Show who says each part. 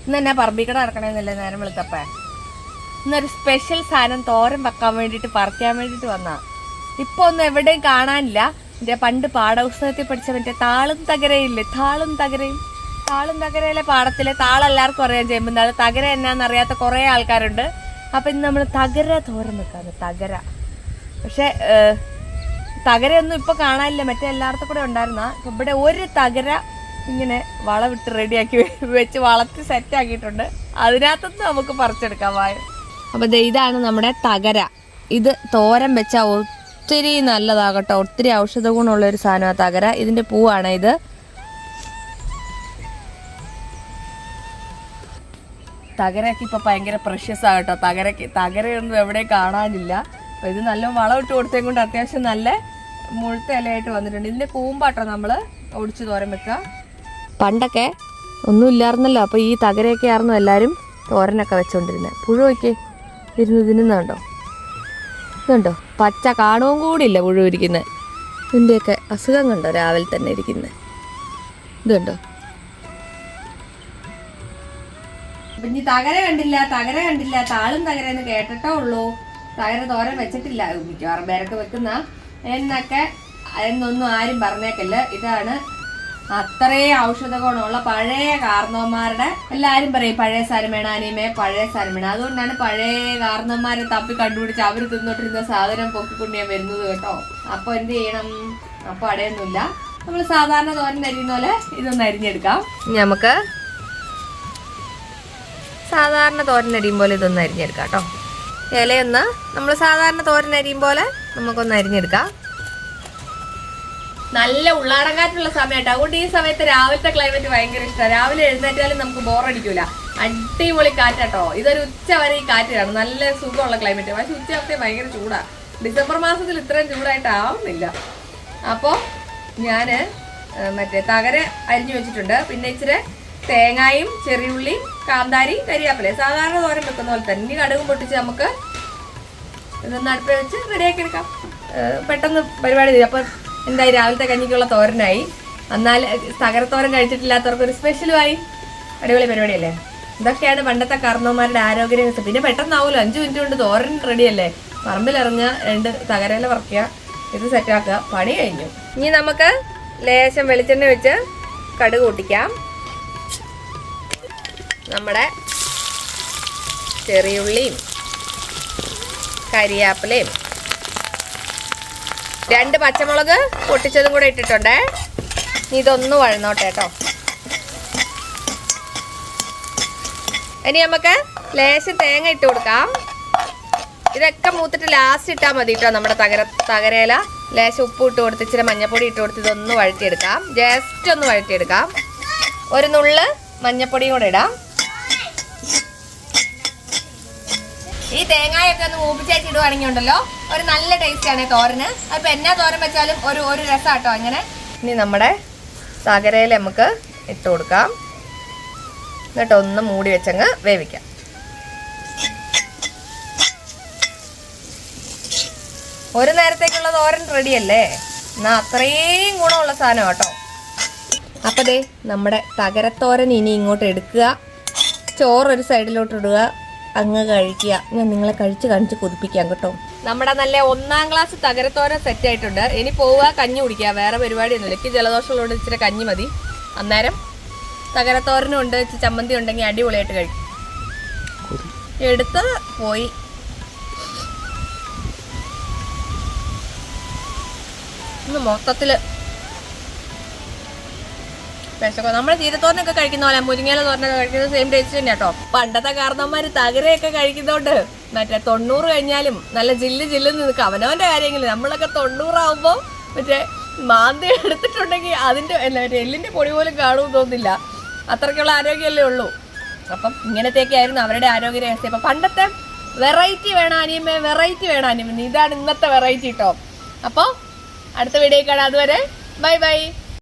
Speaker 1: ഇന്ന് എന്നാ പറമ്പിക്കട നടക്കണമെന്നല്ലേ നേരം വെളുത്തപ്പേ. ഇന്നൊരു സ്പെഷ്യൽ സാധനം തോരൻ വെക്കാൻ വേണ്ടിയിട്ട് പറിക്കാൻ വേണ്ടിയിട്ട് വന്നാ. ഇപ്പൊ ഒന്നും എവിടെയും കാണാനില്ല. മറ്റേ പണ്ട് പാഠപുസ്തകത്തിൽ പഠിച്ച മറ്റേ താളും തകരയില്ലേ, താളും തകരയിലെ പാടത്തിലെ താളം എല്ലാവർക്കും അറിയാൻ ചെയ്യുമ്പോൾ അത് തകര എന്നാന്നറിയാത്ത കുറേ ആൾക്കാരുണ്ട്. അപ്പം ഇന്ന് നമ്മൾ തകര തോരൻ വെക്കാന്ന്. തകര പക്ഷെ തകരയൊന്നും ഇപ്പൊ കാണാനില്ല. മറ്റേ എല്ലായിടത്തും കൂടെ ഉണ്ടായിരുന്ന ഇവിടെ ഒരു തകര ഇങ്ങനെ വളവിട്ട് റെഡിയാക്കി വെച്ച് വളർത്തി സെറ്റ് ആക്കിയിട്ടുണ്ട്. അതിനകത്തുനിന്ന് നമുക്ക് പറിച്ചെടുക്കാം വായ. അപ്പൊ ഇതാണ് നമ്മുടെ തകര. ഇത് തോരൻ വെച്ചാൽ ഒത്തിരി നല്ലതാകട്ടോ, ഒത്തിരി ഔഷധ ഗുണമുള്ള ഒരു സാധനമാണ് തകര. ഇതിന്റെ പൂവാണ് ഇത്. തകരയൊക്കെ ഇപ്പൊ ഭയങ്കര പ്രഷ്യസ് ആകട്ടോ. തകരയൊന്നും എവിടെയും കാണാനില്ല. അപ്പൊ ഇത് നല്ല വളം ഇട്ട് കൊടുത്തേ കൊണ്ട് അത്യാവശ്യം നല്ല മുഴുത്ത ഇലയായിട്ട് വന്നിട്ടുണ്ട്. ഇതിന്റെ കൂമ്പാട്ടോ നമ്മള് ഒടിച്ച് തോരൻ വെക്കുക. പണ്ടൊക്കെ ഒന്നും ഇല്ലായിരുന്നല്ലോ, അപ്പോൾ ഈ തകരയൊക്കെ ആയിരുന്നു എല്ലാവരും തോരനൊക്കെ വെച്ചോണ്ടിരുന്നത്. പുഴുവൊക്കെ ഇരുന്ന് തിന്നുന്നുണ്ടോ? ഇതുണ്ടോ പച്ച കാണുവും കൂടിയില്ല പുഴു ഇരിക്കുന്നത്. ഇതിൻ്റെയൊക്കെ അസുഖം കണ്ടോ രാവിലെ തന്നെ ഇരിക്കുന്നത്. ഇതുണ്ടോ? അപ്പം ഇനി തകര കണ്ടില്ല താളും തകരെന്ന് കേട്ടിട്ടേ ഉള്ളൂ. തകര തോരൻ വെച്ചിട്ടില്ല. മിക്കവാറും പേരൊക്കെ വെക്കുന്ന എന്നൊക്കെ എന്നൊന്നും ആരും പറഞ്ഞേക്കല്ല. ഇതാണ് അത്രയും ഔഷധ ഗുണമുള്ള പഴയ കാർന്നവന്മാരുടെ, എല്ലാവരും പറയും പഴയ സാധനം വേണം അനിയമേ, പഴയ സാധനം വേണം. അതുകൊണ്ടാണ് പഴയ കാർന്നവന്മാരെ തപ്പി കണ്ടുപിടിച്ച് അവർ തിന്നോട്ടിരുന്ന സാധനം പൊക്കിക്കൊണ്ട് ഞാൻ വരുന്നത് കേട്ടോ. അപ്പോൾ എന്ത് ചെയ്യണം? അപ്പോൾ അടയൊന്നുമില്ല. നമ്മൾ സാധാരണ തോരൻ അരിയുന്ന പോലെ ഇതൊന്ന് അരിഞ്ഞെടുക്കാം. നമുക്ക് സാധാരണ തോരൻ അരിയും പോലെ ഇതൊന്ന് അരിഞ്ഞെടുക്കാം കേട്ടോ. ഇലയൊന്ന് നമ്മൾ സാധാരണ തോരൻ അരിയും പോലെ നമുക്കൊന്ന് അരിഞ്ഞെടുക്കാം. നല്ല ഉള്ളാടങ്കാറ്റുള്ള സമയമായിട്ട്, അതുകൊണ്ട് ഈ സമയത്ത് രാവിലത്തെ ക്ലൈമറ്റ് ഭയങ്കര ഇഷ്ടമാണ്. രാവിലെ എഴുന്നേറ്റാലും നമുക്ക് ബോറടിക്കൂല. അടിപൊളി കാറ്റാട്ടോ. ഇതൊരു ഉച്ച വരെ ഈ കാറ്റ് കാണും. നല്ല സുഖമുള്ള ക്ലൈമറ്റ്. പക്ഷെ ഉച്ചയാകത്തെ ഭയങ്കര ചൂടാണ്. ഡിസംബർ മാസത്തിൽ ഇത്രയും ചൂടായിട്ടാവുന്നില്ല. അപ്പോൾ ഞാൻ മറ്റേ തകര അരിഞ്ഞു വെച്ചിട്ടുണ്ട്. പിന്നെ ഇച്ചിരി തേങ്ങായും ചെറിയുള്ളിയും കാന്താരി കരിയാപ്പില സാധാരണ തോരൻ വെക്കുന്ന പോലെ തന്നെ. ഇനി കടുകും പൊട്ടിച്ച് നമുക്ക് ഇതൊന്ന് അടുപ്പിൽ വെച്ച് റെഡിയാക്കി എടുക്കാം. പെട്ടെന്ന് പരിപാടി ചെയ്യും. അപ്പം എന്തായി രാവിലത്തെ കഞ്ഞിക്കുള്ള തോരനായി. എന്നാൽ തകരത്തോരൻ കഴിച്ചിട്ടില്ലാത്തവർക്ക് ഒരു സ്പെഷ്യലുമായി. അടിപൊളി പരിപാടിയല്ലേ? ഇതൊക്കെയാണ് പണ്ടത്തെ കാർന്നവന്മാരുടെ ആരോഗ്യ രഹസ്യം. പിന്നെ പെട്ടെന്നാവുമല്ലോ, 5 മിനിറ്റ് കൊണ്ട് തോരൻ റെഡിയല്ലേ. പറമ്പിലിറങ്ങുക, 2 തകരയില പറിക്കുക, ഇത് സെറ്റാക്കുക, പണി കഴിഞ്ഞു. ഇനി നമുക്ക് ലേശം വെളിച്ചെണ്ണ വെച്ച് കടുക് പൊട്ടിക്കാം. നമ്മുടെ ചെറിയുള്ളിയും കരിയാപ്പിലയും 2 പച്ചമുളക് പൊട്ടിച്ചതും കൂടെ ഇട്ടിട്ടുണ്ട്. ഇതൊന്ന് വഴന്നോട്ടെ കേട്ടോ. ഇനി നമുക്ക് ലേശം തേങ്ങ ഇട്ട് കൊടുക്കാം. ഇതൊക്കെ മൂത്തിട്ട് ലാസ്റ്റ് ഇട്ടാൽ മതി കേട്ടോ. നമ്മുടെ തകരയില ലേശം ഉപ്പ് ഇട്ട് കൊടുത്ത് ഇച്ചിരി മഞ്ഞപ്പൊടി ഇട്ട് കൊടുത്ത് ഇതൊന്ന് വഴറ്റിയെടുക്കാം. ജസ്റ്റ് ഒന്ന് വഴറ്റിയെടുക്കാം. ഒരു നുള്ള് മഞ്ഞപ്പൊടിയും കൂടെ ഇടാം. ഈ തേങ്ങയൊക്കെ ഒന്ന് മൂപ്പിച്ചേച്ച് ഇടുവാണെങ്കിൽ ഉണ്ടല്ലോ ഒരു നല്ല ടേസ്റ്റാണ് തോരന്. അപ്പം എന്നാ തോരൻ വെച്ചാലും ഒരു രസമാട്ടോ അങ്ങനെ. ഇനി നമ്മുടെ തകരയിൽ നമുക്ക് ഇട്ട് കൊടുക്കാം. എന്നിട്ട് ഒന്ന് മൂടി വെച്ചങ്ങ് വേവിക്കാം. ഒരു നേരത്തേക്കുള്ള തോരൻ റെഡിയല്ലേ? എന്നാൽ അത്രയും ഗുണമുള്ള സാധനം കേട്ടോ. അപ്പം ദേ നമ്മുടെ തകരത്തോരൻ ഇനി ഇങ്ങോട്ട് എടുക്കുക. ചോറൊരു സൈഡിലോട്ട് ഇടുക, അങ്ങ് കഴിക്കുക. ഞാൻ നിങ്ങളെ കാണിച്ച് കൊതിപ്പിക്കാം കേട്ടോ. നമ്മുടെ നല്ല 1ാം ക്ലാസ് തകരത്തോരൻ സെറ്റ് ആയിട്ടുണ്ട്. ഇനി പോവുക, കഞ്ഞി കുടിക്കുക. വേറെ പരിപാടിയൊന്നുമില്ല. എനിക്ക് ജലദോഷമുള്ളതുകൊണ്ട് ഇച്ചിരി കഞ്ഞി മതി. അന്നേരം തകരത്തോരനും ഉണ്ട്, ചമ്മന്തി ഉണ്ടെങ്കിൽ അടിപൊളിയായിട്ട് കഴിക്കും. എടുത്തത് പോയി. ഇന്ന് മൊത്തത്തില് വിശക്കോ. നമ്മുടെ ചീരത്തോരനൊക്കെ കഴിക്കുന്ന പോലെ മുരിങ്ങയില തോരനൊക്കെ കഴിക്കുന്നത് സെയിം ടേസ്റ്റ് തന്നെ കേട്ടോ. പണ്ടത്തെ കാരണവന്മാര് തകരയൊക്കെ കഴിക്കുന്നോണ്ട് മറ്റേ 90 കഴിഞ്ഞാലും നല്ല ജില്ല് നിൽക്കുക. അവനവന്റെ കാര്യങ്ങളിൽ നമ്മളൊക്കെ 90 ആവുമ്പോൾ മറ്റേ മാന്തി എടുത്തിട്ടുണ്ടെങ്കിൽ അതിന്റെ മറ്റേ എല്ലിന്റെ പൊടി പോലും കാണുമെന്ന് തോന്നില്ല. അത്രയ്ക്കുള്ള ആരോഗ്യമല്ലേ ഉള്ളൂ. അപ്പം ഇങ്ങനത്തെയൊക്കെ ആയിരുന്നു അവരുടെ ആരോഗ്യ രഹസ്യം. അപ്പം പണ്ടത്തെ വെറൈറ്റി വേണം അനിയമ്മേ, വെറൈറ്റി വേണം അനിയമ്മ. ഇതാണ് ഇന്നത്തെ വെറൈറ്റി കേട്ടോ. അപ്പോൾ അടുത്ത വീഡിയോ കാണാം. അതുവരെ ബൈ ബൈ.